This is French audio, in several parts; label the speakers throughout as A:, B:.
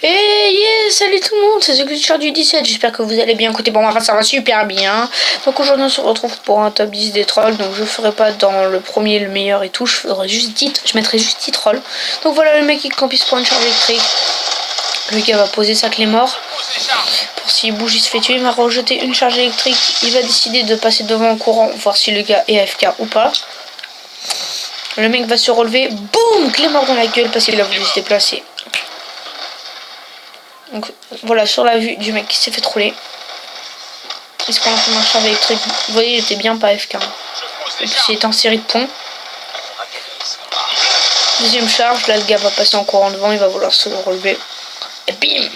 A: Et yeah, salut tout le monde, c'est The Glitcher du 17, j'espère que vous allez bien. Écoutez, bon, enfin ça va super bien. Donc aujourd'hui on se retrouve pour un top 10 des trolls. Donc je ferai pas dans le premier, le meilleur et tout, je mettrai juste 10 trolls. Donc voilà, le mec qui campise pour une charge électrique. Le gars va poser sa clé mort. Pour s'il bouge, il se fait tuer, il va rejeter une charge électrique. Il va décider de passer devant en courant, voir si le gars est AFK ou pas. Le mec va se relever, boum, clé mort dans la gueule parce qu'il a voulu se déplacer. Donc voilà, sur la vue du mec qui s'est fait troller. Il se prend un charge électrique. Vous voyez, il était bien pas AFK. Et puis il est en série de ponts. Deuxième charge, là le gars va passer en courant devant, il va vouloir se relever. Et bim.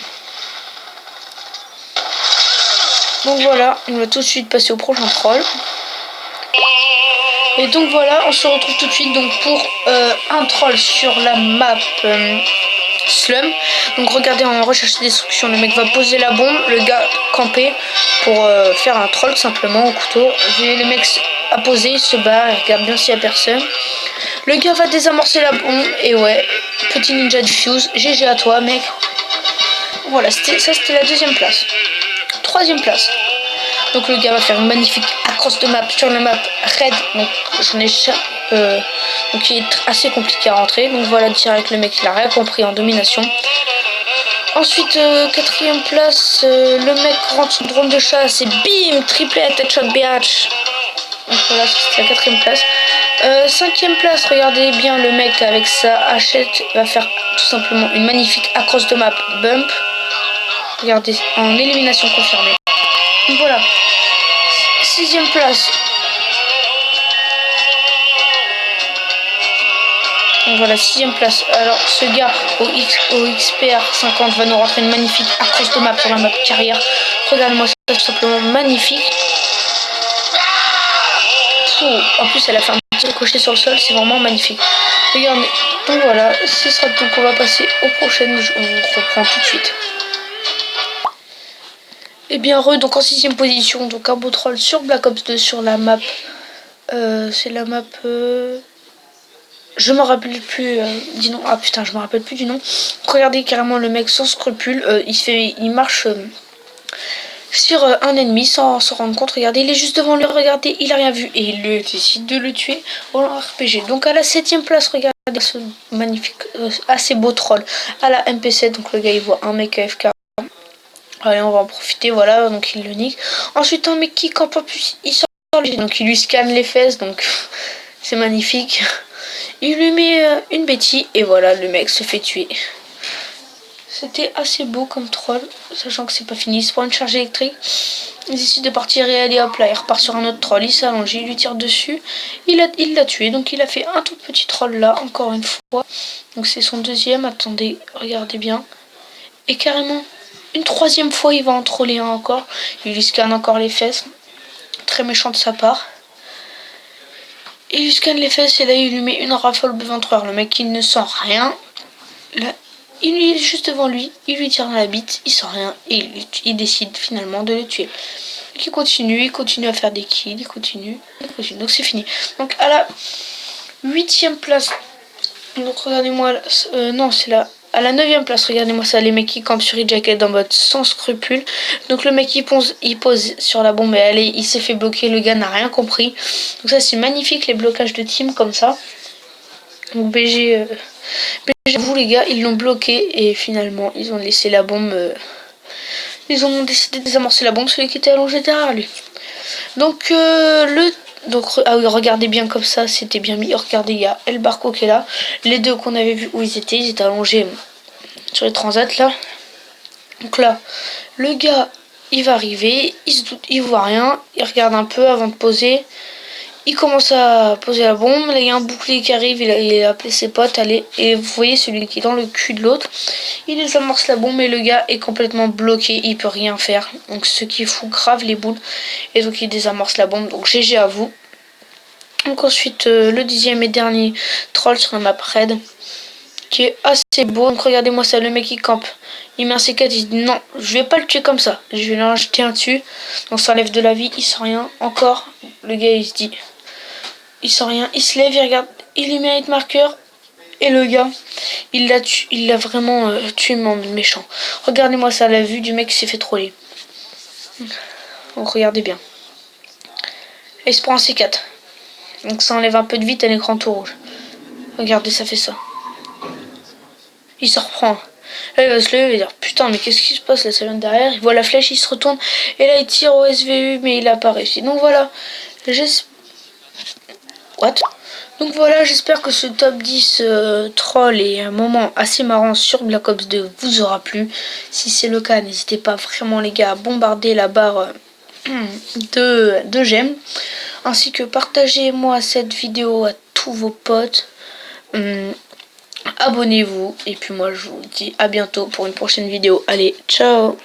A: Donc voilà, on va tout de suite passer au prochain troll. Et donc voilà, on se retrouve tout de suite donc pour un troll sur la map Slum. Donc regardez, en recherche de destruction, le mec va poser la bombe, le gars camper pour faire un troll simplement au couteau. Le mec a posé, il se bat, il regarde bien s'il y a personne. Le gars va désamorcer la bombe et ouais, petit ninja diffuse, GG à toi mec. Voilà, c'était la deuxième place. Troisième place. Donc le gars va faire une magnifique across de map sur la map Red. Donc j'en ai donc il est assez compliqué à rentrer. Donc voilà, direct le mec il a rien compris en domination. Ensuite quatrième place, le mec rentre son drone de chasse et bim, triplette, headshot BH. Donc voilà, c'est la quatrième place. Cinquième place, regardez bien le mec avec sa hachette va faire tout simplement une magnifique across de map bump. Regardez, en élimination confirmée. Donc voilà. Sixième place. Donc voilà, sixième place. Alors ce gars au XPR 50 va nous rentrer une magnifique across de map sur la map carrière. Regarde-moi ça, tout simplement magnifique. En plus elle a fait un petit crochet sur le sol, c'est vraiment magnifique. Regardez. Donc voilà, ce sera tout. On va passer aux prochaines. On reprend tout de suite. Et bien donc en sixième position, donc un beau troll sur Black Ops 2 sur la map. C'est la map. Je me rappelle plus du nom. Ah putain, je me rappelle plus du nom. Regardez carrément le mec sans scrupule. Il marche sur un ennemi sans se rendre compte. Regardez, il est juste devant lui. Regardez, il a rien vu et il décide de le tuer au RPG. Donc à la 7ème place, regardez ce magnifique, assez beau troll à la MP7. Donc le gars il voit un mec AFK. Allez, on va en profiter, voilà, donc il le nique. Ensuite, un mec qui campe en plus, il sort, donc il lui scanne les fesses, donc c'est magnifique. Il lui met une bêtise, et voilà, le mec se fait tuer. C'était assez beau comme troll, sachant que c'est pas fini. Il se prend une charge électrique, il décide de partir et aller hop là, il repart sur un autre troll, il s'allonge, il lui tire dessus, il l'a tué, donc il a fait un tout petit troll là, encore une fois. Donc c'est son deuxième, attendez, regardez bien. Et carrément, une troisième fois, il va en troller un encore. Il lui scanne encore les fesses. Très méchant de sa part. Il lui scanne les fesses et là, il lui met une rafale B23. Le mec, il ne sent rien. Là, il est juste devant lui. Il lui tire dans la bite. Il sent rien. Et il décide finalement de le tuer. Donc, il continue à faire des kills. Il continue. Donc, c'est fini. Donc, à la 8ème place. Donc, regardez-moi. Non, c'est là. À la 9ème place, regardez-moi ça, les mecs qui campent sur E-Jacket en mode sans scrupule. Donc le mec il pose sur la bombe et il s'est fait bloquer, le gars n'a rien compris. Donc ça c'est magnifique les blocages de team comme ça. Donc BG, vous les gars, ils l'ont bloqué et finalement ils ont laissé la bombe. Ils ont décidé de désamorcer la bombe, celui qui était allongé derrière lui. Donc regardez bien comme ça, c'était bien mis. Regardez, il y a El Barco qui est là. Les deux qu'on avait vu où ils étaient allongés sur les transats là. Donc là, le gars, il va arriver, il se doute, il voit rien, il regarde un peu avant de poser. Il commence à poser la bombe, là il y a un bouclier qui arrive, il a appelé ses potes, allez, et vous voyez celui qui est dans le cul de l'autre. Il désamorce la bombe et le gars est complètement bloqué, il peut rien faire. Donc ce qui fout grave les boules. Et donc il désamorce la bombe, donc GG à vous. Donc ensuite le 10ème et dernier troll sur la map Red, qui est assez beau. Donc regardez-moi ça, le mec il campe. Il met un C4, il dit non, je vais pas le tuer comme ça. Je vais lui jeter un dessus. Donc ça enlève de la vie, il sent rien. Encore, le gars il se dit, il sent rien, il se lève, il regarde, il lui met un hit marker. Et le gars, il l'a vraiment tué en méchant. Regardez-moi ça, la vue du mec qui s'est fait troller. Donc regardez bien. Et il se prend un C4. Donc ça enlève un peu de vite à l'écran tout rouge. Regardez, ça fait ça. Il se reprend. Là, il va se lever, il va dire putain, mais qu'est-ce qui se passe là, ça vient de derrière. Il voit la flèche, il se retourne. Et là, il tire au SVU, mais il a pas réussi. Donc voilà. What? Donc voilà, j'espère que ce top 10 troll et un moment assez marrant sur Black Ops 2 vous aura plu. Si c'est le cas, n'hésitez pas vraiment les gars à bombarder la barre de j'aime. Ainsi que partagez-moi cette vidéo à tous vos potes. Abonnez-vous. Et puis moi je vous dis à bientôt pour une prochaine vidéo. Allez, ciao!